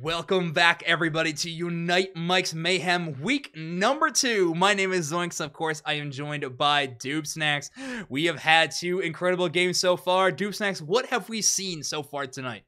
Welcome back, everybody, to Unite Mike's Mayhem week number 2. My name is Zoinks. Of course, I am joined by Doob Snacks. We have had 2 incredible games so far. Doob Snacks, what have we seen so far tonight?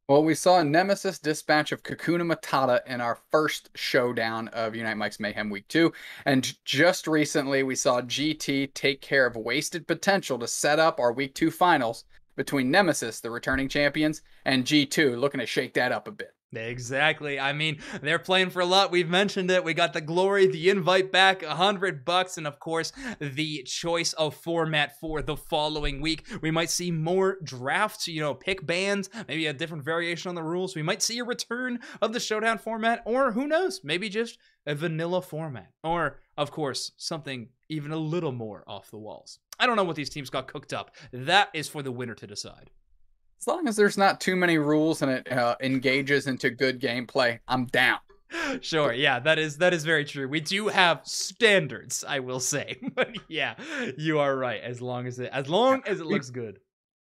Well, we saw a Nemesis dispatch of Kakuna Matata in our first showdown of Unite Mike's Mayhem Week 2. And just recently, we saw GT take care of wasted potential to set up our Week 2 finals between Nemesis, the returning champions, and G2, looking to shake that up a bit. Exactly. I mean, they're playing for a lot. We've mentioned it. We got the glory, the invite back, $100, and of course, the choice of format for the following week. We might see more drafts, pick bands, maybe a different variation on the rules. We might see a return of the showdown format, or who knows, maybe just a vanilla format. Or, of course, something even a little more off the walls. I don't know what these teams got cooked up. That is for the winner to decide. As long as there's not too many rules and it engages into good gameplay, I'm down. Sure, yeah, that is very true. We do have standards, I will say. But yeah, you are right. As long as it looks good.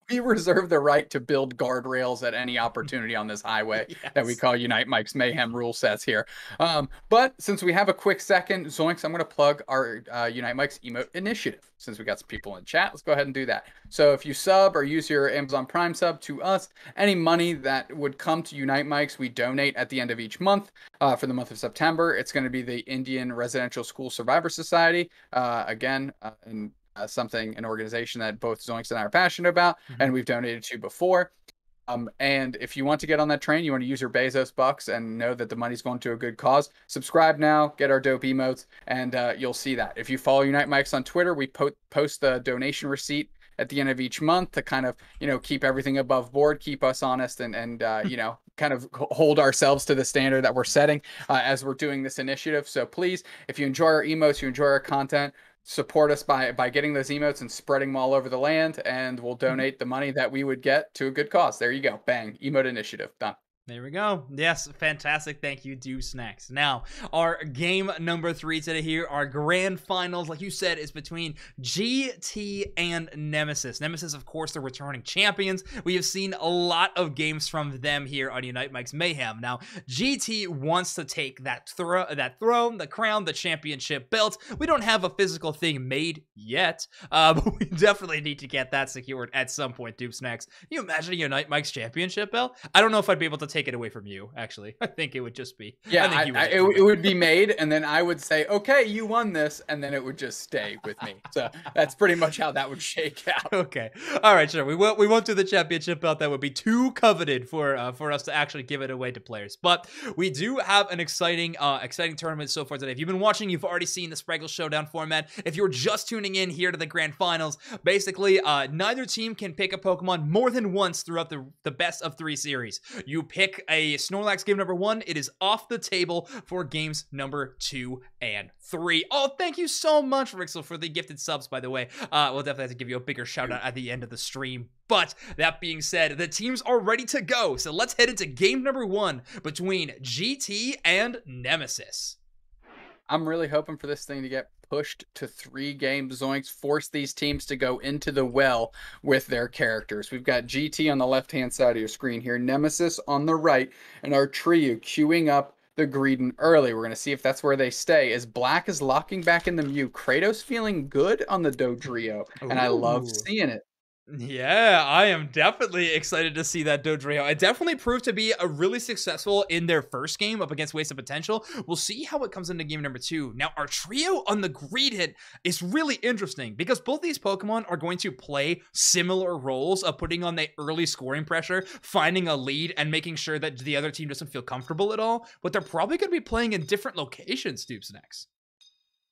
We reserve the right to build guardrails at any opportunity on this highway that we call Unite Mike's Mayhem rule sets here. But since we have a quick second, Zoinks, I'm going to plug our Unite Mike's emote initiative. Since we got some people in chat, let's go ahead and do that. So if you sub or use your Amazon Prime sub to us, any money that would come to Unite Mike's, we donate at the end of each month. For the month of September, it's going to be the Indian Residential School Survivor Society. An organization that both Zoinks and I are passionate about, and we've donated to before. And if you want to get on that train, you want to use your Bezos bucks and know that the money's going to a good cause, subscribe now, get our dope emotes, and you'll see that. If you follow Unite Mike's on Twitter, we post the donation receipt at the end of each month to kind of, keep everything above board, keep us honest, and kind of hold ourselves to the standard that we're setting as we're doing this initiative. So please, if you enjoy our emotes, you enjoy our content, support us by getting those emotes and spreading them all over the land, and we'll donate the money that we would get to a good cause. There you go. Bang. Emote initiative. Done. There we go. Yes, fantastic. Thank you, Do Snacks. Now, our game number 3 today here, our grand finals, like you said, is between GT and Nemesis. Nemesis, of course, the returning champions. We have seen a lot of games from them here on Unite Mike's Mayhem. Now, GT wants to take that throne, the crown, the championship belt. We don't have a physical thing made yet, but we definitely need to get that secured at some point, Do Snacks. Can you imagine a Unite Mike's championship belt? I don't know if I'd be able to take it away from you, actually. I think it would just be... Yeah, it would be made, and then I would say, okay, you won this, and then it would just stay with me. So that's pretty much how that would shake out. Okay. All right, sure. We won't do the championship belt. That would be too coveted for us to actually give it away to players. But we do have an exciting tournament so far today. If you've been watching, you've already seen the Spragels Showdown format. If you're just tuning in here to the grand finals, basically, neither team can pick a Pokemon more than once throughout the best of 3 series. You pick a Snorlax game number 1, it is off the table for games number 2 and 3. Oh, thank you so much, Rixel, for the gifted subs, by the way. We'll definitely have to give you a bigger shout out at the end of the stream. But that being said, the teams are ready to go. So let's head into game number 1 between GT and Nemesis. I'm really hoping for this thing to get pushed to 3 games. Zoinks, force these teams to go into the well with their characters. We've got GT on the left-hand side of your screen here, Nemesis on the right, and our trio queuing up the Greedent early. We're going to see if that's where they stay. As Black is locking back in the Mew, Kratos feeling good on the Dodrio, and I love seeing it. Yeah, I am definitely excited to see that Dodrio. It definitely proved to be a really successful in their first game up against Wasted Potential. We'll see how it comes into game number 2. Now, our trio on the Greedent is really interesting because both these Pokemon are going to play similar roles of putting on the early scoring pressure, finding a lead, and making sure that the other team doesn't feel comfortable at all. But they're probably going to be playing in different locations, Stoops next.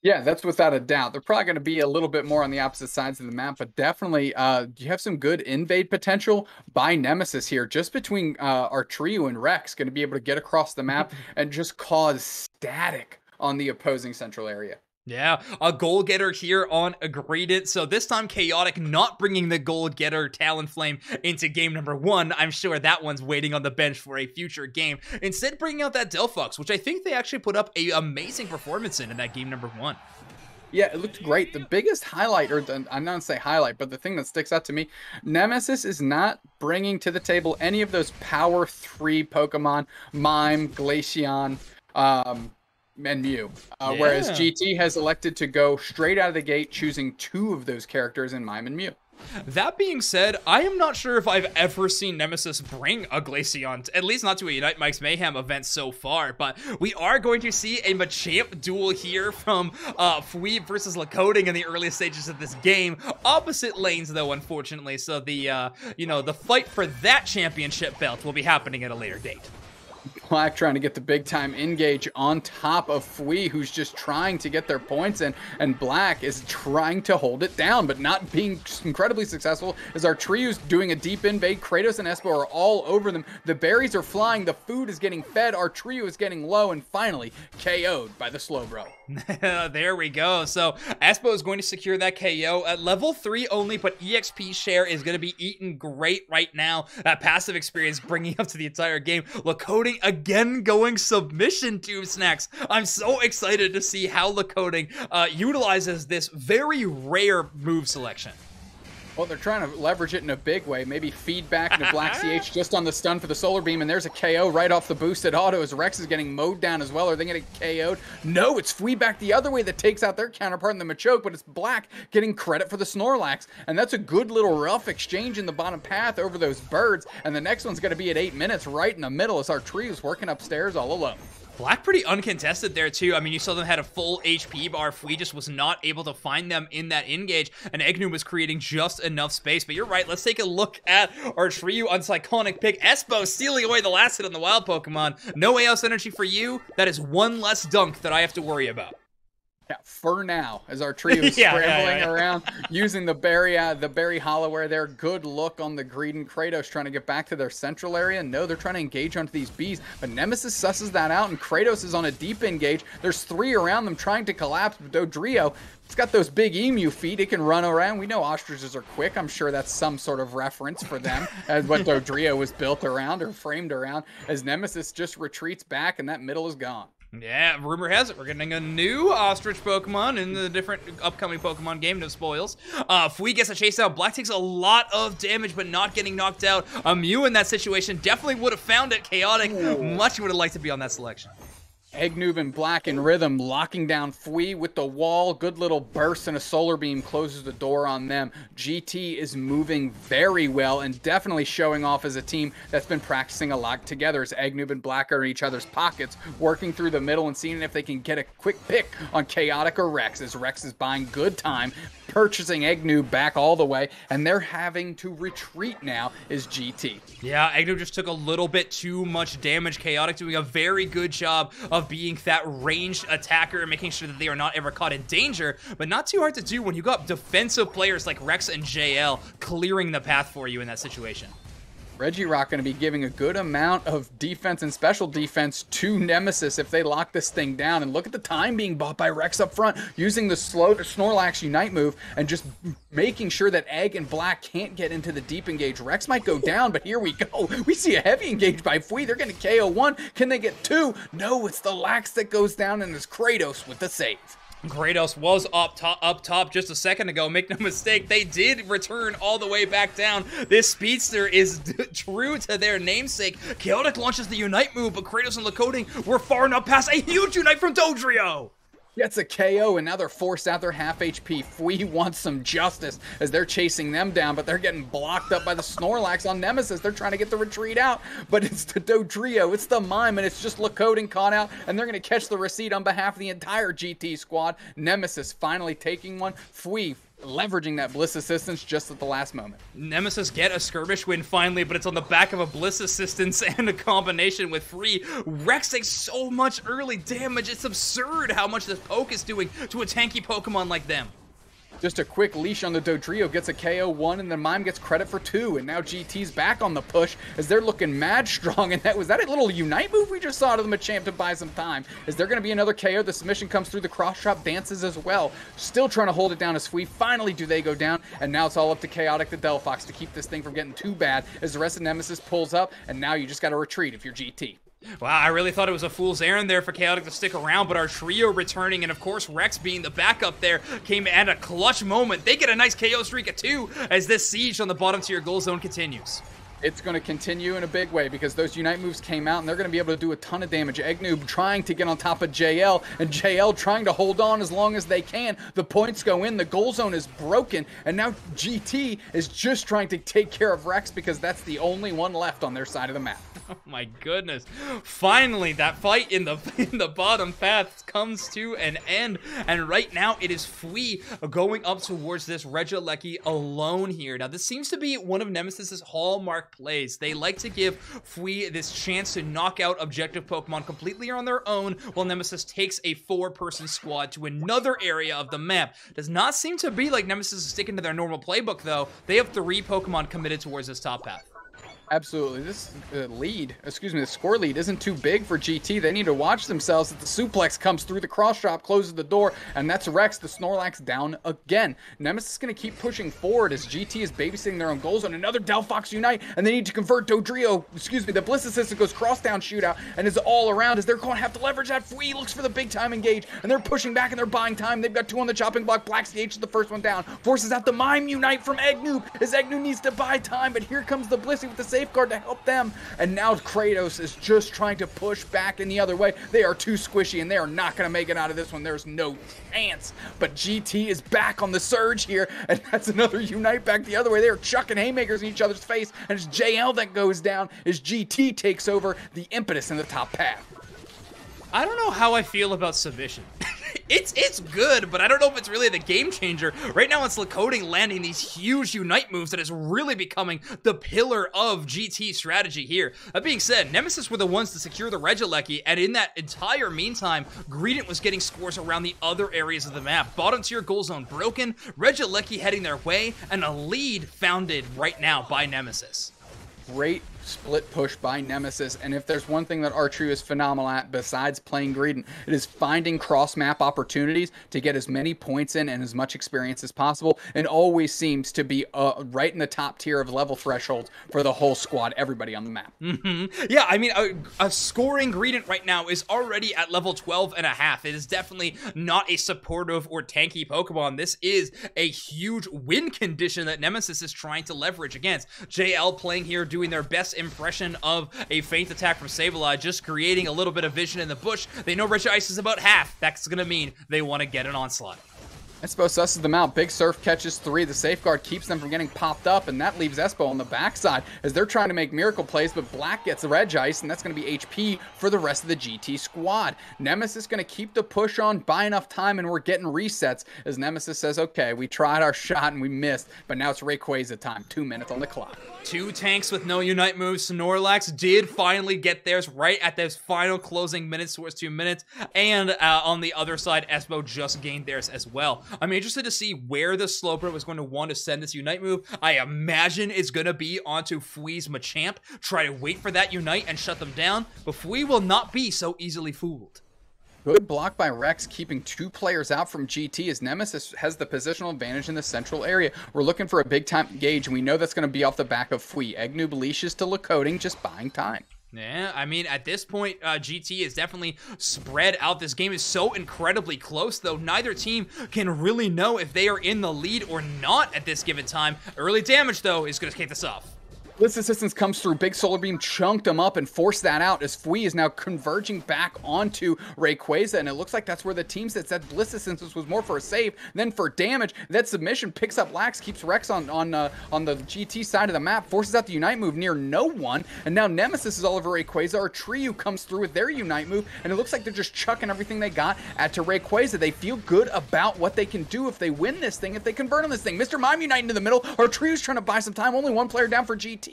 Yeah, that's without a doubt. They're probably going to be a little bit more on the opposite sides of the map, but definitely you have some good invade potential by Nemesis here. Just between our trio and Rex, going to be able to get across the map and just cause static on the opposing central area. Yeah, a goal getter here on a Greedent. So this time Chaotic not bringing the goal getter Talonflame into game number 1. I'm sure that one's waiting on the bench for a future game. Instead bringing out that Delphox, which I think they actually put up a amazing performance in that game number 1. Yeah, it looked great. The biggest highlight, or I'm not gonna say highlight, but the thing that sticks out to me, Nemesis is not bringing to the table any of those power 3 Pokemon, Mime, Glaceon, and Mew. Whereas Yeah. GT has elected to go straight out of the gate, choosing 2 of those characters in Mime and Mew. That being said, I am not sure if I've ever seen Nemesis bring a Glaceon, at least not to a Unite Mike's Mayhem event so far, but we are going to see a Machamp duel here from Fweeb versus Lacoding in the earliest stages of this game. Opposite lanes, though, unfortunately, so the, the fight for that championship belt will be happening at a later date. Black trying to get the big time engage on top of Fwee, who's just trying to get their points in, and Black is trying to hold it down, but not being incredibly successful as our trio's doing a deep invade. Kratos and Espo are all over them. The berries are flying, the food is getting fed, our trio is getting low, and finally KO'd by the Slowbro. There we go. So Espo is going to secure that KO at level 3 only, but EXP share is going to be eaten great right now. That passive experience bringing up to the entire game. Lacoding again going submission tube snacks. I'm so excited to see how Lacoding utilizes this very rare move selection. Well, they're trying to leverage it in a big way. Maybe feedback into Black CH just on the stun for the Solar Beam, and there's a KO right off the boosted auto as Rex is getting mowed down as well. Are they going to get KO'd? No, it's Fwee back the other way that takes out their counterpart in the Machoke, but it's Black getting credit for the Snorlax. And that's a good little rough exchange in the bottom path over those birds, and the next one's going to be at 8 minutes right in the middle as our trio's working upstairs all alone. Black pretty uncontested there too. I mean, you saw them had a full HP bar. Fwee just was not able to find them in that engage, and Egnu was creating just enough space. But you're right, let's take a look at our trio on Psychonic pick. Espo stealing away the last hit on the wild Pokemon. No AOS energy for you. That is one less dunk that I have to worry about. Yeah, for now, as our trio is scrambling around, using the berry hollowware there. Good look on the Greedent. Kratos trying to get back to their central area. No, they're trying to engage onto these bees, but Nemesis susses that out, and Kratos is on a deep engage. There's 3 around them trying to collapse, but Dodrio, it's got those big emu feet. It can run around. We know ostriches are quick. I'm sure that's some sort of reference for them as what Dodrio was built around or framed around, as Nemesis just retreats back, and that middle is gone. Yeah, rumor has it we're getting a new ostrich Pokemon in the different upcoming Pokemon game, no spoils. Fwee gets a chase out. Black takes a lot of damage, but not getting knocked out. Mew in that situation definitely would have found it. Chaotic, much would have liked to be on that selection. Eggnoob and Black in rhythm, locking down Fwee with the wall. Good little burst and a Solar Beam closes the door on them. GT is moving very well and definitely showing off as a team that's been practicing a lot together, as Eggnoob and Black are in each other's pockets, working through the middle and seeing if they can get a quick pick on Chaotic or Rex, as Rex is buying good time, purchasing Eggnoob back all the way, and they're having to retreat now is GT. Yeah, Eggnoob just took a little bit too much damage. Chaotic doing a very good job of being that ranged attacker and making sure that they are not ever caught in danger, but not too hard to do when you got defensive players like Rex and JL clearing the path for you in that situation. Regirock going to be giving a good amount of defense and special defense to Nemesis if they lock this thing down. And look at the time being bought by Rex up front, using the slow Snorlax Unite move and just making sure that Egg and Black can't get into the deep engage. Rex might go down, but here we go. We see a heavy engage by Fwee. They're going to KO 1. Can they get 2? No, it's the Lax that goes down, and it's Kratos with the save. Kratos was up top just a second ago. Make no mistake, they did return all the way back down. This speedster is true to their namesake. Chaotic launches the Unite move, but Kratos and Lacoding were far enough past a huge Unite from Dodrio. Gets a KO, and now they're forced out their half HP. Fwee wants some justice as they're chasing them down, but they're getting blocked up by the Snorlax on Nemesis. They're trying to get the retreat out, but it's the Dodrio, it's the Mime, and it's just Lacoding caught out, and they're going to catch the receipt on behalf of the entire GT squad. Nemesis finally taking one. Fwee leveraging that Bliss Assistance just at the last moment. Nemesis get a skirmish win finally, but it's on the back of a Bliss Assistance and a combination with Free. Rex takes so much early damage. It's absurd how much this poke is doing to a tanky Pokemon like them. Just a quick leash on the Dodrio, gets a KO 1, and then Mime gets credit for 2, and now GT's back on the push as they're looking mad strong, and was that a little Unite move we just saw to the Machamp to buy some time? Is there going to be another KO? The submission comes through, the cross-chop dances as well. Still trying to hold it down as Fwee. Finally do they go down, and now it's all up to Chaotic the Delphox to keep this thing from getting too bad as the rest of Nemesis pulls up, and now you just got to retreat if you're GT. Wow, I really thought it was a fool's errand there for Chaotic to stick around, but our trio returning, and of course Rex being the backup there, came at a clutch moment. They get a nice KO streak at 2 as this siege on the bottom tier goal zone continues. It's going to continue in a big way because those Unite moves came out and they're going to be able to do a ton of damage. Eggnoob trying to get on top of JL and JL trying to hold on as long as they can. The points go in, the goal zone is broken, and now GT is just trying to take care of Rex because that's the only one left on their side of the map. Oh my goodness. Finally, that fight in the bottom path comes to an end. And right now, it is Fui going up towards this Regieleki alone here. Now, this seems to be one of Nemesis's hallmark plays. They like to give Fui this chance to knock out objective Pokemon completely on their own, while Nemesis takes a 4-person squad to another area of the map. Does not seem to be like Nemesis is sticking to their normal playbook, though. They have 3 Pokemon committed towards this top path. Absolutely. This the score lead isn't too big for GT. They need to watch themselves as the suplex comes through the cross drop, closes the door, and that's Rex, the Snorlax, down again. Nemesis is going to keep pushing forward as GT is babysitting their own goals on another Delphox Unite, and they need to convert the Bliss Assistant goes cross-down shootout, and is all around as they're going to have to leverage that. Fui looks for the big-time engage, and they're pushing back and they're buying time. They've got 2 on the chopping block. Black CH is the first one down. Forces out the Mime Unite from Eggnoob, as Eggnoob needs to buy time, but here comes the Blissey with the safeguard to help them, and now Kratos is just trying to push back in the other way. They are too squishy and they are not going to make it out of this one. There's no chance, but GT is back on the surge here, and that's another Unite back the other way. They are chucking haymakers in each other's face, and it's JL that goes down as GT takes over the impetus in the top path. I don't know how I feel about submission. It's good, but I don't know if it's really the game changer. Right now, it's Lakoding landing these huge Unite moves that is really becoming the pillar of GT strategy here. That being said, Nemesis were the ones to secure the Regieleki, and in that entire meantime, Greedent was getting scores around the other areas of the map. Bottom tier goal zone broken, Regieleki heading their way, and a lead founded right now by Nemesis. Great split push by Nemesis, and if there's one thing that our trio is phenomenal at besides playing Greedent, it is finding cross-map opportunities to get as many points in and as much experience as possible, and always seems to be right in the top tier of level thresholds for the whole squad, everybody on the map. Yeah, I mean, a scoring Greedent right now is already at level 12.5. It is definitely not a supportive or tanky Pokemon. This is a huge win condition that Nemesis is trying to leverage against. JL playing here, doing their best impression of a feint attack from Sableye, just creating a little bit of vision in the bush. They know Regice is about half. That's gonna mean they want to get an onslaught. Espo susses them out. Big Surf catches 3. The safeguard keeps them from getting popped up, and that leaves Espo on the backside as they're trying to make miracle plays, but Black gets the Regice, and that's going to be HP for the rest of the GT squad. Nemesis going to keep the push on, buy enough time, and we're getting resets as Nemesis says, okay, we tried our shot and we missed, but now it's Rayquaza time. 2 minutes on the clock. 2 tanks with no Unite moves. Snorlax did finally get theirs right at those final closing minutes towards 2 minutes, and on the other side, Espo just gained theirs as well. I'm interested to see where the Slowbro was going to want to send this Unite move. I imagine it's going to be onto Fui's Machamp. Try to wait for that Unite and shut them down, but Fui will not be so easily fooled. Good block by Rex, keeping 2 players out from GT as Nemesis has the positional advantage in the central area. We're looking for a big-time engage, and we know that's going to be off the back of Fui. Eggnoob leashes to Lakoding, just buying time. Yeah, I mean, at this point, GT is definitely spread out. This game is so incredibly close, though. Neither team can really know if they are in the lead or not at this given time. Early damage, though, is going to kick this off. Blitz Assistance comes through. Big Solar Beam chunked him up and forced that out as Fui is now converging back onto Rayquaza, and it looks like that's where the team sits. That Blitz Assistance was more for a save than for damage. That submission picks up Lax, keeps Rex on the GT side of the map, forces out the Unite move near no one, and now Nemesis is all over Rayquaza. Our trio comes through with their Unite move, and it looks like they're just chucking everything they got at to Rayquaza. They feel good about what they can do if they win this thing, if they convert on this thing. Mr. Mime Unite into the middle. Our trio's trying to buy some time. Only 1 player down for GT.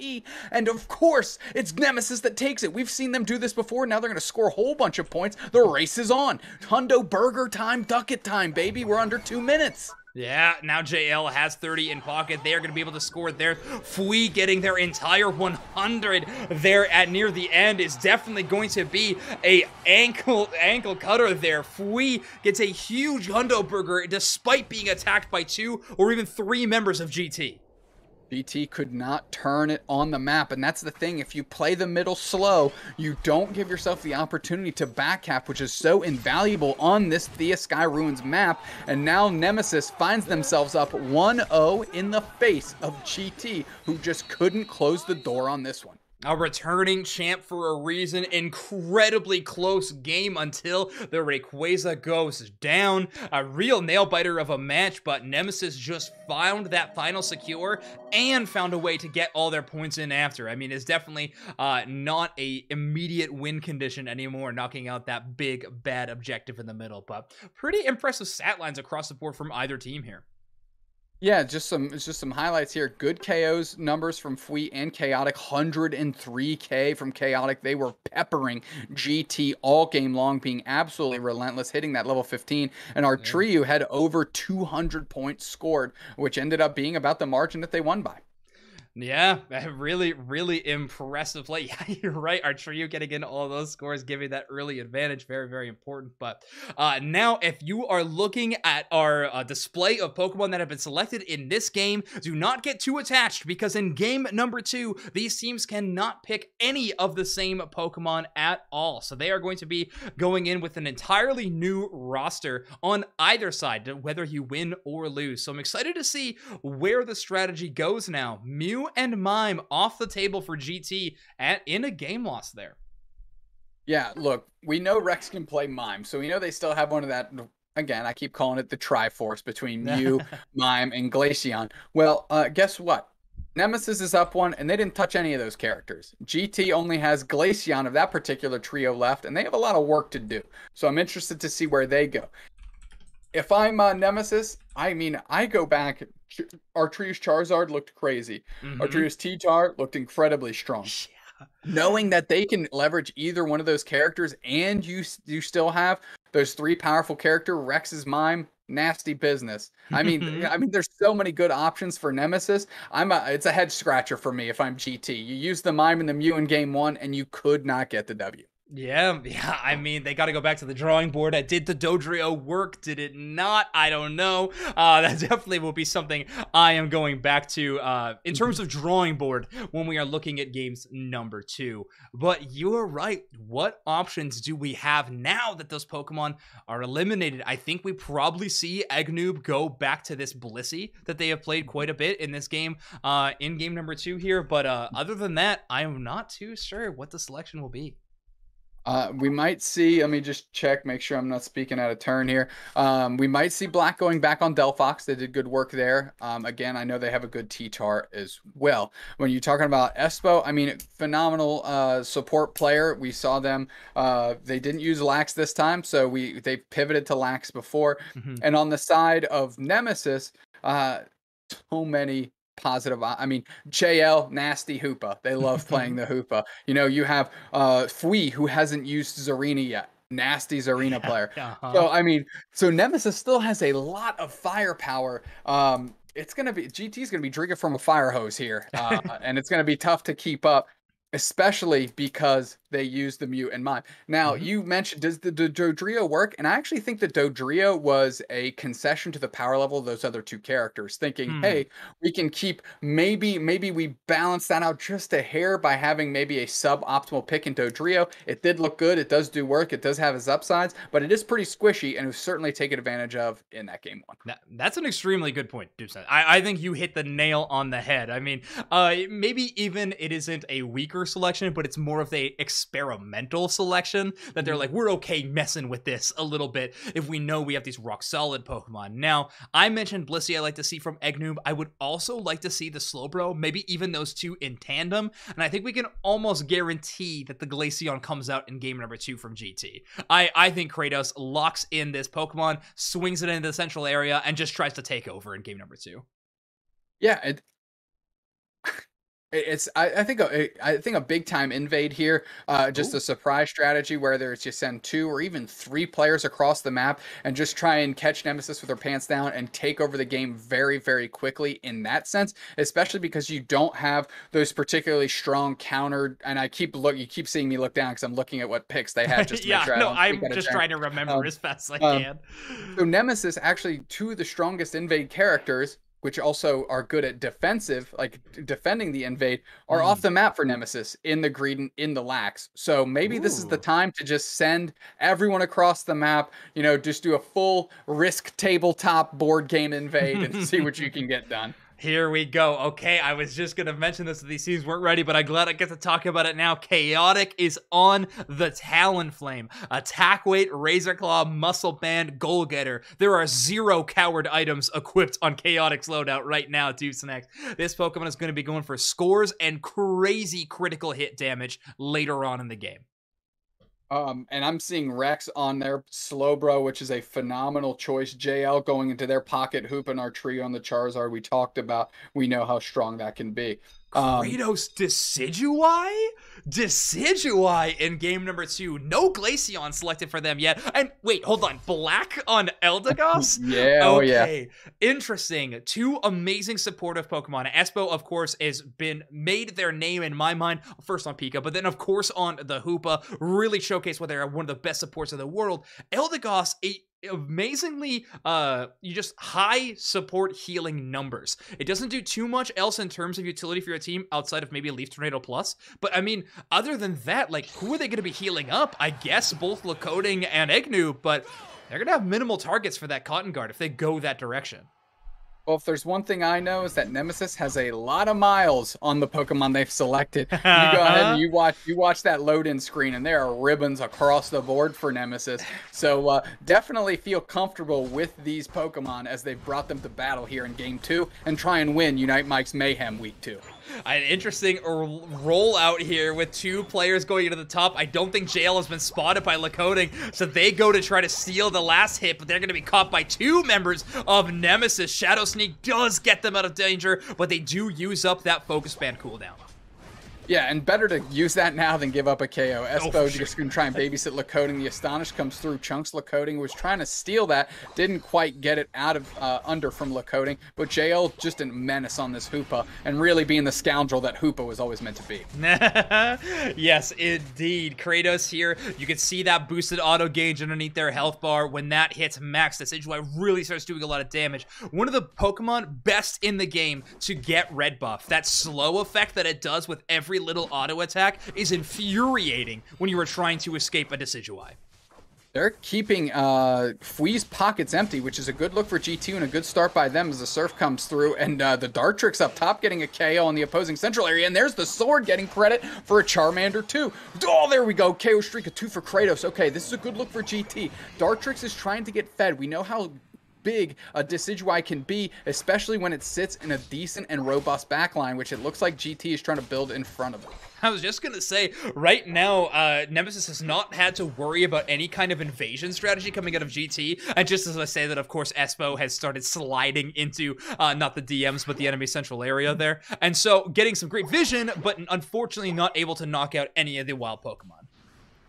And of course, it's Nemesis that takes it. We've seen them do this before. Now they're going to score a whole bunch of points. The race is on. Hundo burger time, ducket time, baby. We're under 2 minutes. Yeah, now JL has 30 in pocket. They are going to be able to score there. Fui getting their entire 100 there at near the end is definitely going to be a ankle cutter there. Fui gets a huge Hundo burger despite being attacked by 2 or even 3 members of GT. GT could not turn it on the map, and that's the thing. If you play the middle slow, you don't give yourself the opportunity to backcap, which is so invaluable on this Thea Sky Ruins map. And now Nemesis finds themselves up 1-0 in the face of GT, who just couldn't close the door on this one. A returning champ for a reason. Incredibly close game until the Rayquaza goes down. A real nail-biter of a match, but Nemesis just found that final secure and found a way to get all their points in after. I mean, it's definitely not a immediate win condition anymore, knocking out that big, bad objective in the middle. But pretty impressive stat lines across the board from either team here. Yeah, just some highlights here. Good KOs numbers from Fui and Chaotic. 103K from Chaotic. They were peppering GT all game long, being absolutely relentless, hitting that level 15. And our trio had over 200 points scored, which ended up being about the margin that they won by. Yeah, really, really impressive play. Yeah, you're right. Our trio getting in all those scores, giving that early advantage. Very, very important. But now, if you are looking at our display of Pokemon that have been selected in this game, do not get too attached, because in game number 2, these teams cannot pick any of the same Pokemon at all. So they are going to be going in with an entirely new roster on either side, whether you win or lose. So I'm excited to see where the strategy goes now. Mew and Mime off the table for GT in a game loss there. Yeah, look, we know Rex can play Mime, so we know they still have one of that. Again, I keep calling it the Triforce between Mew, Mime, and Glaceon. Well, guess what? Nemesis is up 1, and they didn't touch any of those characters. GT only has Glaceon of that particular trio left, and they have a lot of work to do. So I'm interested to see where they go. If I'm Nemesis, I mean, I go back. Artrio's Charizard looked crazy. Artrio's T-Tar looked incredibly strong. Yeah. Knowing that they can leverage either one of those characters, and you still have those 3 powerful characters, Rex's Mime, nasty business. I mean, there's so many good options for Nemesis. It's a head scratcher for me if I'm GT. You use the Mime and the Mew in game 1, and you could not get the W. Yeah, I mean, they got to go back to the drawing board. Did the Dodrio work? Did it not? I don't know. That definitely will be something I am going back to in terms of drawing board when we are looking at games number 2. But you're right. What options do we have now that those Pokemon are eliminated? I think we probably see Eggnoob go back to this Blissey that they have played quite a bit in this game, in game number 2 here. But other than that, I am not too sure what the selection will be. We might see, let me just check, make sure I'm not speaking out of turn here. We might see Black going back on Delphox. They did good work there. Again, I know they have a good T-Tar as well. When you're talking about Espo, I mean, phenomenal support player. We saw them, they didn't use Lax this time, so they pivoted to Lax before. And on the side of Nemesis, so many positive. I mean, JL, nasty Hoopa. They love playing the Hoopa. You know, you have Fui, who hasn't used Zarina yet. Nasty Zarina player. So, I mean, so Nemesis still has a lot of firepower. It's going to be, GT's going to be drinking from a fire hose here. And it's going to be tough to keep up, especially because they use the Mew and Mime. Now, you mentioned, does the Dodrio work? And I actually think the Dodrio was a concession to the power level of those other 2 characters, thinking, hey, we can keep, maybe we balance that out just a hair by having maybe a suboptimal pick in Dodrio. It did look good. It does do work. It does have its upsides, but it is pretty squishy, and it was certainly taken advantage of in that game 1. That's an extremely good point, Deuce. I think you hit the nail on the head. I mean, maybe even it isn't a weaker selection, but it's more of a experimental selection that they're like, we're okay messing with this a little bit if we know we have these rock solid Pokemon. Now, I mentioned Blissey I like to see from Eggnoob. I would also like to see the Slowbro, maybe even those 2 in tandem, and I think we can almost guarantee that the Glaceon comes out in game number 2 from GT. I think Kratos locks in this Pokemon, swings it into the central area, and just tries to take over in game number 2. Yeah, I think a big time invade here, just a surprise strategy, whether it's you send 2 or even 3 players across the map and just try and catch Nemesis with their pants down and take over the game very, very quickly in that sense, especially because you don't have those particularly strong counter. And you keep seeing me look down because I'm looking at what picks they had. Just to make sure I'm just trying to remember as fast as I can. So Nemesis, actually 2 of the strongest invade characters, which also are good at defending the invade, are off the map for Nemesis in the green, in the lax. So maybe this is the time to just send everyone across the map, you know, just do a full Risk tabletop board game invade and see what you can get done. Here we go. Okay, I was just going to mention this if these teams weren't ready, but I'm glad I get to talk about it now. Chaotic is on the Talonflame. Attack weight, Razor Claw, Muscle Band, Goal Getter. There are 0 coward items equipped on Chaotic's loadout right now, Deucenex. This Pokemon is going to be going for scores and crazy critical hit damage later on in the game. And I'm seeing Rex on their Slowbro, which is a phenomenal choice. JL going into their pocket, hooping our trio on the Charizard we talked about. We know how strong that can be. Kratos Decidueye? Decidueye in game number 2. No Glaceon selected for them yet. And wait, hold on. Black on Eldegoss? Yeah, oh yeah. Interesting. 2 amazing supportive Pokemon. Espo, of course, has made their name in my mind, first on Pika, but then, of course, on the Hoopa. Really showcase why they're one of the best supports in the world. Eldegoss, amazingly you just high support healing numbers. It doesn't do too much else in terms of utility for your team outside of maybe Leaf Tornado Plus, but I mean, other than that, like, who are they going to be healing up? I guess both Lacoding and Eggnoob, but they're going to have minimal targets for that Cotton Guard if they go that direction. Well, if there's one thing I know is that Nemesis has a lot of miles on the Pokemon they've selected. You go ahead and you watch that load-in screen, and there are ribbons across the board for Nemesis. So definitely feel comfortable with these Pokemon as they've brought them to battle here in Game 2 and try and win Unite Mike's Mayhem Week 2. An interesting rollout here with 2 players going into the top. I don't think JL has been spotted by Lacoding, so they go to try to steal the last hit, but they're going to be caught by 2 members of Nemesis. Shadow Sneak does get them out of danger, but they do use up that Focus Band cooldown. Yeah, and better to use that now than give up a KO. Espo just going to try and babysit Lacoding. The Astonish comes through. Chunks Lacoding was trying to steal that. Didn't quite get it out of under from Lacoding. But JL just a menace on this Hoopa and really being the scoundrel that Hoopa was always meant to be. Yes, indeed. Kratos here. You can see that boosted auto gauge underneath their health bar. When that hits max, the Decidueye really starts doing a lot of damage. One of the Pokemon best in the game to get red buff. That slow effect that it does with every little auto attack is infuriating when you are trying to escape a Decidueye. They're keeping Fui's pockets empty, which is a good look for G2 and a good start by them as the Surf comes through. And the Dartrix up top getting a KO on the opposing central area. And there's the Sword getting credit for a Charmander too. Oh, there we go. KO streak of 2 for Kratos. Okay, this is a good look for GT. Dartrix is trying to get fed. We know how big a Decidueye can be, especially when it sits in a decent and robust backline, which it looks like GT is trying to build in front of it. I was just gonna say, right now, Nemesis has not had to worry about any kind of invasion strategy coming out of GT, and just as I say that, of course, Espo has started sliding into, not the DMs, but the enemy central area there, and so getting some great vision, but unfortunately not able to knock out any of the wild Pokemon.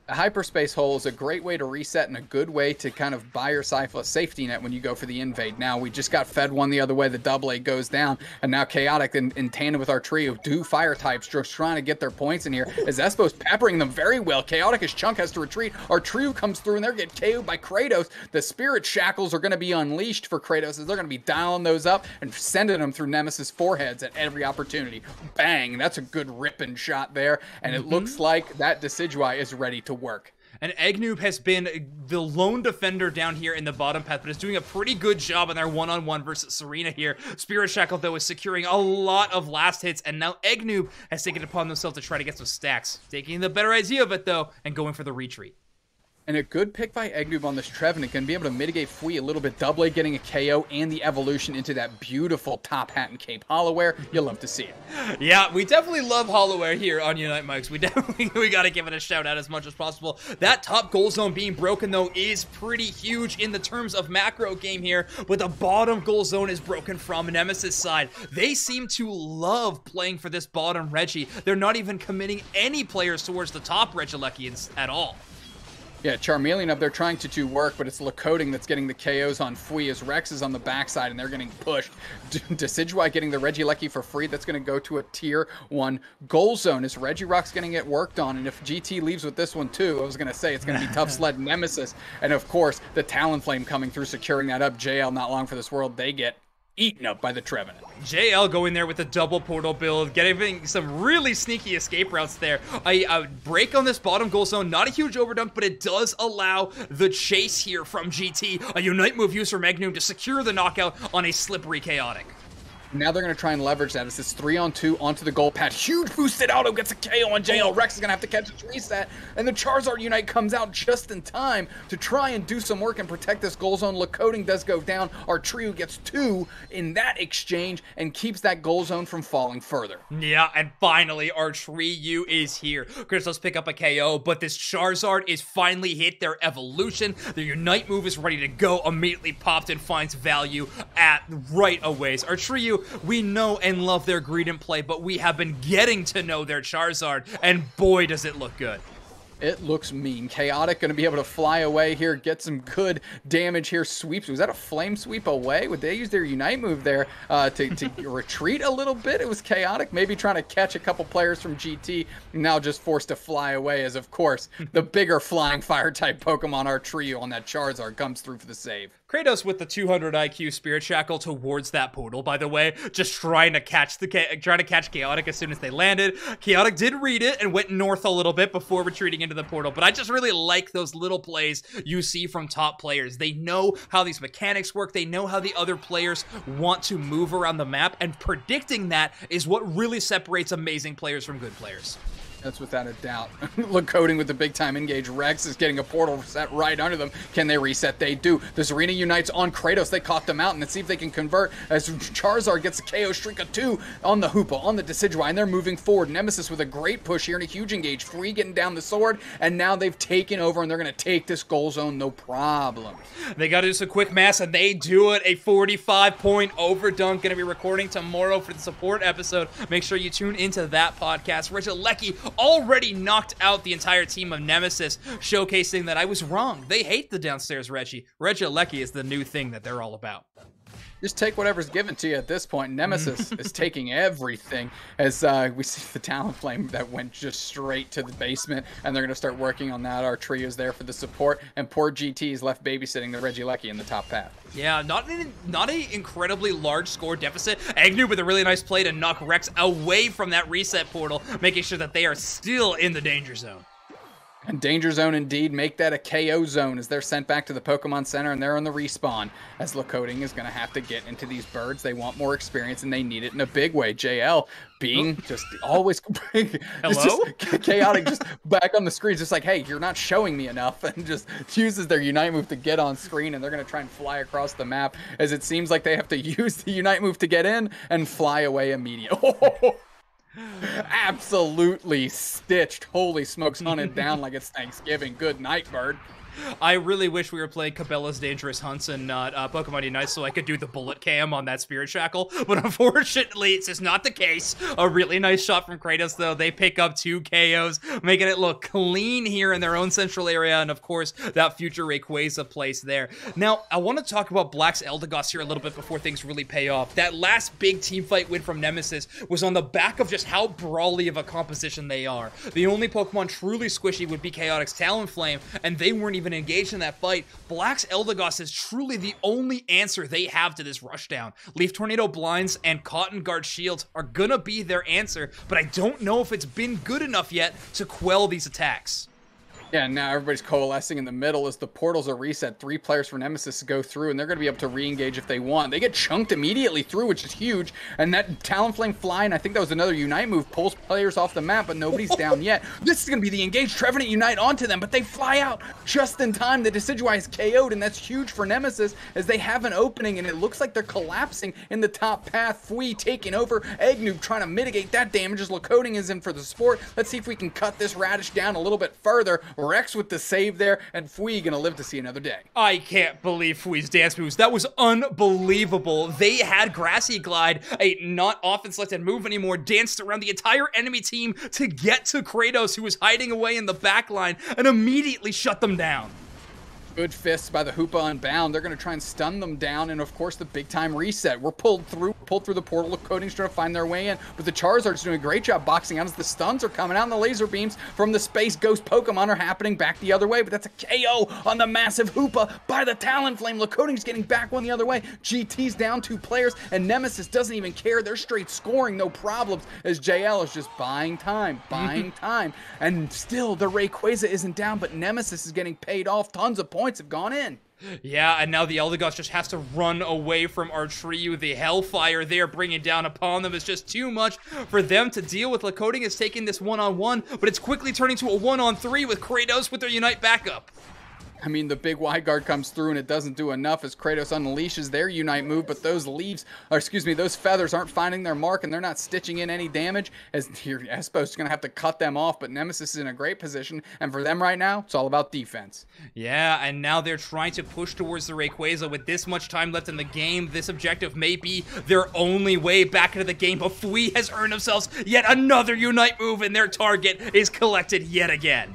A hyperspace hole is a great way to reset and a good way to kind of buy yourself a safety net when you go for the invade. Now, we just got fed one the other way. The double A goes down, and now Chaotic in tandem with our trio do fire types, just trying to get their points in here as Espo's peppering them very well. Chaotic as Chunk has to retreat. Our trio comes through, and they're getting KO'd by Kratos. The Spirit Shackles are going to be unleashed for Kratos as they're going to be dialing those up and sending them through Nemesis' foreheads at every opportunity. Bang! That's a good ripping shot there, and it looks like that Decidueye is ready to work. And Eggnoob has been the lone defender down here in the bottom path, but is doing a pretty good job on their one-on-one versus Serena here. Spirit Shackle, though, is securing a lot of last hits, and now Eggnoob has taken it upon themselves to try to get some stacks. Taking the better idea of it, though, and going for the retreat. And a good pick by Eggnoob on this Trevenant can be able to mitigate Fui a little bit. Double A getting a KO and the evolution into that beautiful top hat and cape Holloware. You'll love to see it. Yeah, we definitely love Holloware here on Unite Mikes. We got to give it a shout out as much as possible. That top goal zone being broken, though, is pretty huge in the terms of macro game here, but the bottom goal zone is broken from Nemesis' side. They seem to love playing for this bottom Reggie. They're not even committing any players towards the top Regieleki at all. Yeah, Charmeleon up there trying to do work, but it's Lacoding that's getting the KOs on Fui as Rex is on the backside and they're getting pushed. Decidueye getting the Regieleki for free. That's going to go to a tier 1 goal zone as Regirock's going to get worked on. And if GT leaves with this one too, I was going to say it's going to be tough sled Nemesis. And of course, the Talonflame coming through, securing that up. JL not long for this world. They get eaten up by the Trevenant. JL going there with a double portal build, getting some really sneaky escape routes there. A break on this bottom goal zone, not a huge overdunk, but it does allow the chase here from GT. A Unite move used for Magnum to secure the knockout on a slippery Chaotic. Now they're going to try and leverage that as this 3-on-2 onto the goal pad. Huge boosted auto gets a KO on JL. Rex is going to have to catch his reset. And the Charizard Unite comes out just in time to try and do some work and protect this goal zone. Lacoding does go down. Our trio gets 2 in that exchange and keeps that goal zone from falling further. Yeah, and finally, our trio is here. Crystals pick up a KO, but this Charizard is finally hit their evolution. The Unite move is ready to go. Immediately popped and finds value at right away. Our trio, we know and love their Greedent play, but we have been getting to know their Charizard, and boy, does it look good. It looks mean. Chaotic going to be able to fly away here, get some good damage here. Sweeps. Was that a flame sweep away? Would they use their Unite move there to retreat a little bit? It was Chaotic, maybe trying to catch a couple players from GT, now just forced to fly away as, of course, the bigger flying fire-type Pokemon, our trio on that Charizard, comes through for the save. Kratos with the 200 IQ Spirit Shackle towards that portal, by the way, just trying to catch Chaotic as soon as they landed. Chaotic did read it and went north a little bit before retreating into the portal, but I just really like those little plays you see from top players. They know how these mechanics work, they know how the other players want to move around the map, and predicting that is what really separates amazing players from good players. That's without a doubt. Lacoding with the big time engage. Rex is getting a portal set right under them. Can they reset? They do. This Arena Unites on Kratos. They caught them out, and let's see if they can convert as Charizard gets a KO streak of 2 on the Hoopa, on the Decidueye, and they're moving forward. Nemesis with a great push here and a huge engage. Free getting down the sword, and now they've taken over, and they're going to take this goal zone no problem. They got to do some quick mass, and they do it. A 45-point overdunk. Going to be recording tomorrow for the support episode. Make sure you tune into that podcast. Regieleki already knocked out the entire team of Nemesis, showcasing that I was wrong. They hate the downstairs Reggie. Regieleki is the new thing that they're all about. Just take whatever's given to you at this point. Nemesis is taking everything as we see the Talonflame that went just straight to the basement, and they're going to start working on that. Our trio's there for the support, and poor GT is left babysitting the Regieleki in the top path. Yeah, not an incredibly large score deficit. Agnew with a really nice play to knock Rex away from that reset portal, making sure that they are still in the danger zone. And Danger Zone indeed, make that a KO zone as they're sent back to the Pokemon Center and they're on the respawn. As Lacoding is going to have to get into these birds. They want more experience and they need it in a big way. JL being just always Hello? Just chaotic, just back on the screen, just like, hey, you're not showing me enough, and just uses their Unite move to get on screen, and they're going to try and fly across the map as it seems like they have to use the Unite move to get in and fly away immediately. Absolutely stitched. Holy smokes, hunted down like it's Thanksgiving. Good night, bird. I really wish we were playing Cabela's Dangerous Hunts and not Pokemon Unite so I could do the bullet cam on that Spirit Shackle, but unfortunately, it's just not the case. A really nice shot from Kratos, though. They pick up 2 KOs, making it look clean here in their own central area, and of course, that future Rayquaza place there. Now, I want to talk about Black's Eldegoss here a little bit before things really pay off. That last big teamfight win from Nemesis was on the back of just how brawly of a composition they are. The only Pokemon truly squishy would be Chaotix's Talonflame, and they weren't even engaged in that fight. Black's Eldegoss is truly the only answer they have to this rushdown. Leaf Tornado Blinds and Cotton Guard Shields are gonna be their answer, but I don't know if it's been good enough yet to quell these attacks. Yeah, now everybody's coalescing in the middle as the portals are reset. 3 players for Nemesis go through, and they're going to be able to re-engage if they want. They get chunked immediately through, which is huge. And that Talonflame flying, I think that was another Unite move, pulls players off the map, but nobody's down yet. This is going to be the engage. Trevenant Unite onto them, but they fly out just in time. The Decidueye is KO'd, and that's huge for Nemesis as they have an opening, and it looks like they're collapsing in the top path. Fui taking over. Eggnoob trying to mitigate that damage as Lacoding is in for the support. Let's see if we can cut this Radish down a little bit further. Rex with the save there, and Fui gonna live to see another day. I can't believe Fui's dance moves. That was unbelievable. They had Grassy Glide, a not often selected move anymore, danced around the entire enemy team to get to Kratos, who was hiding away in the back line, and immediately shut them down. Good fists by the Hoopa Unbound. They're going to try and stun them down. And, of course, the big-time reset. We're pulled through the portal. Locoting's trying to find their way in. But the Charizard's doing a great job boxing out as the stuns are coming out. And the laser beams from the Space Ghost Pokemon are happening back the other way. But that's a KO on the massive Hoopa by the Talonflame. Locoting's getting back one the other way. GT's down 2 players. And Nemesis doesn't even care. They're straight scoring. No problems. As JL is just buying time. And still, the Rayquaza isn't down. But Nemesis is getting paid off. Tons of points have gone in. Yeah, and now the Eldegoss just has to run away from Artreyu. The Hellfire there bringing down upon them is just too much for them to deal with. Locoting is taking this one-on-one, but it's quickly turning to a one-on-3 with Kratos with their Unite backup. I mean, the big wide guard comes through and it doesn't do enough as Kratos unleashes their Unite move, but those those feathers aren't finding their mark and they're not stitching in any damage as Espo's is going to have to cut them off, but Nemesis is in a great position, and for them right now, it's all about defense. Yeah, and now they're trying to push towards the Rayquaza with this much time left in the game. This objective may be their only way back into the game, but Fui has earned themselves yet another Unite move, and their target is collected yet again.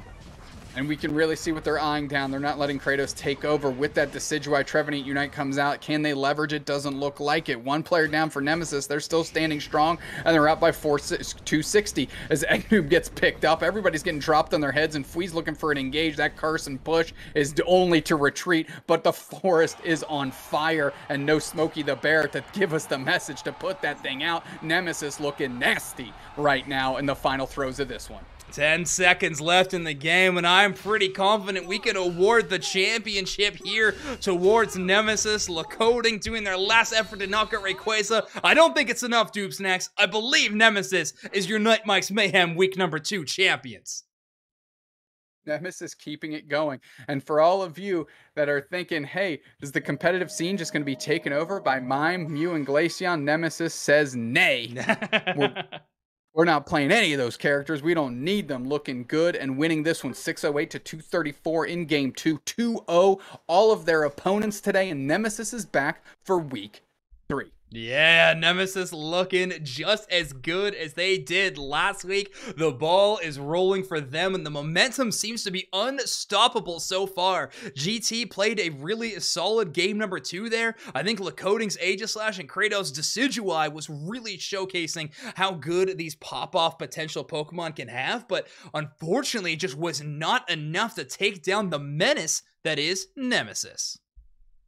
And we can really see what they're eyeing down. They're not letting Kratos take over with that Decidueye. Trevenant Unite comes out. Can they leverage it? Doesn't look like it. One player down for Nemesis. They're still standing strong, and they're out by 260 as Egnoob gets picked up. Everybody's getting dropped on their heads, and Fui's looking for an engage. That curse and push is only to retreat, but the forest is on fire, and no Smokey the Bear to give us the message to put that thing out. Nemesis looking nasty right now in the final throws of this one. 10 seconds left in the game, and I'm pretty confident we can award the championship here towards Nemesis. Locoting doing their last effort to knock out Rayquaza. I don't think it's enough, Dupe Snacks. I believe Nemesis is your Night Mike's Mayhem Week number 2 champions. Nemesis keeping it going. And for all of you that are thinking, hey, is the competitive scene just going to be taken over by Mime, Mew, and Glaceon? Nemesis says nay. We're not playing any of those characters. We don't need them. Looking good and winning this one 608 to 234 in game 2. 2-0 all of their opponents today, and Nemesis is back for week 3. Yeah, Nemesis looking just as good as they did last week. The ball is rolling for them, and the momentum seems to be unstoppable so far. GT played a really solid game number 2 there. I think Locoting's Aegislash and Kratos' Decidueye was really showcasing how good these pop-off potential Pokemon can have, but unfortunately, it just was not enough to take down the menace that is Nemesis.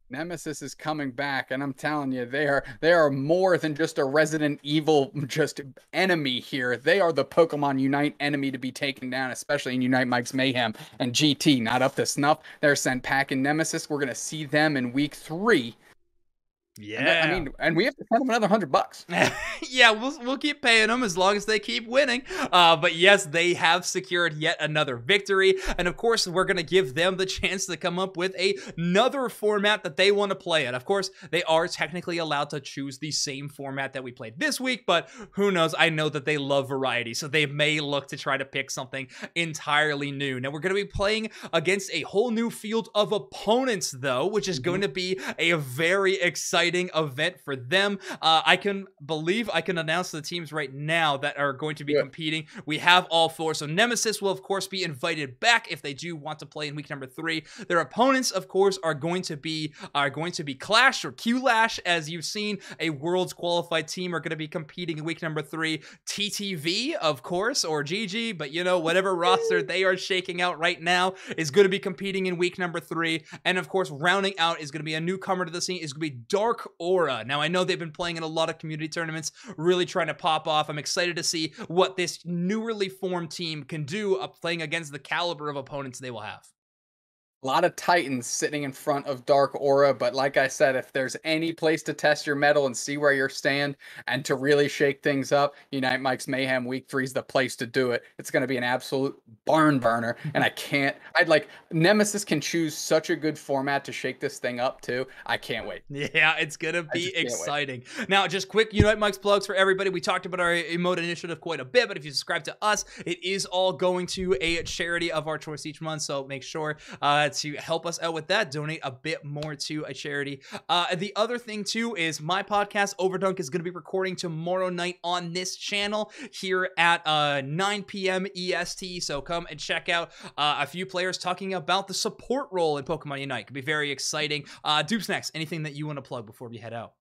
Nemesis is coming back, and I'm telling you, they are more than just a Resident Evil just enemy here. They are the Pokemon Unite enemy to be taken down, especially in Unite Mike's Mayhem. And GT, not up to snuff. They're sent packing Nemesis. We're going to see them in week 3. Yeah, and we have to send them another $100. Yeah, we'll keep paying them as long as they keep winning. But yes, they have secured yet another victory, and of course, we're gonna give them the chance to come up with another format that they want to play in. Of course, they are technically allowed to choose the same format that we played this week, but who knows? I know that they love variety, so they may look to try to pick something entirely new. Now, we're gonna be playing against a whole new field of opponents, though, which is going to be a very exciting event for them. I can announce the teams right now that are going to be competing. We have all 4. So Nemesis will of course be invited back if they do want to play in week number 3. Their opponents, of course, are going to be Clash or Q-Lash, as you've seen. A Worlds qualified team are going to be competing in week number 3. TTV, of course, or GG, but you know, whatever roster they are shaking out right now is going to be competing in week number 3. And of course, rounding out is going to be a newcomer to the scene, is going to be Dark Aura. Now, I know they've been playing in a lot of community tournaments, really trying to pop off. I'm excited to see what this newly formed team can do playing against the caliber of opponents they will have. A lot of Titans sitting in front of Dark Aura, but like I said, if there's any place to test your mettle and see where you stand and to really shake things up, Unite Mike's Mayhem Week 3 is the place to do it. It's going to be an absolute barn burner, and Nemesis can choose such a good format to shake this thing up too. I can't wait. Yeah, it's going to be exciting. Now, just quick Unite Mike's plugs for everybody. We talked about our emote initiative quite a bit, but if you subscribe to us, it is all going to a charity of our choice each month, so make sure to help us out with that, donate a bit more to a charity. The other thing too is my podcast Overdunk is going to be recording tomorrow night on this channel here at 9 p.m. EST. So come and check out a few players talking about the support role in Pokemon Unite. Could be very exciting. Dupesnacks, anything that you want to plug before we head out?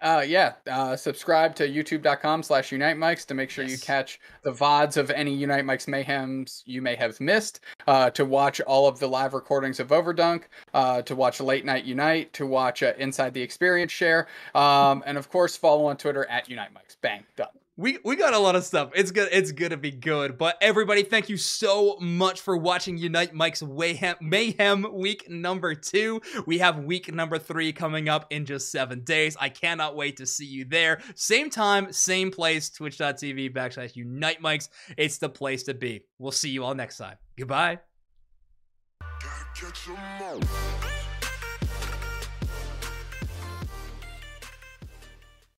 Subscribe to youtube.com/UniteMikes to make sure you catch the VODs of any Unite Mikes Mayhems you may have missed, to watch all of the live recordings of Overdunk, to watch Late Night Unite, to watch Inside the Experience Share, and of course follow on Twitter at Unite Mikes. Bang, done. We got a lot of stuff. It's gonna be good. But everybody, thank you so much for watching Unite Mike's Mayhem week number 2. We have week number 3 coming up in just 7 days. I cannot wait to see you there. Same time, same place, twitch.tv/Unite Mikes. It's the place to be. We'll see you all next time. Goodbye.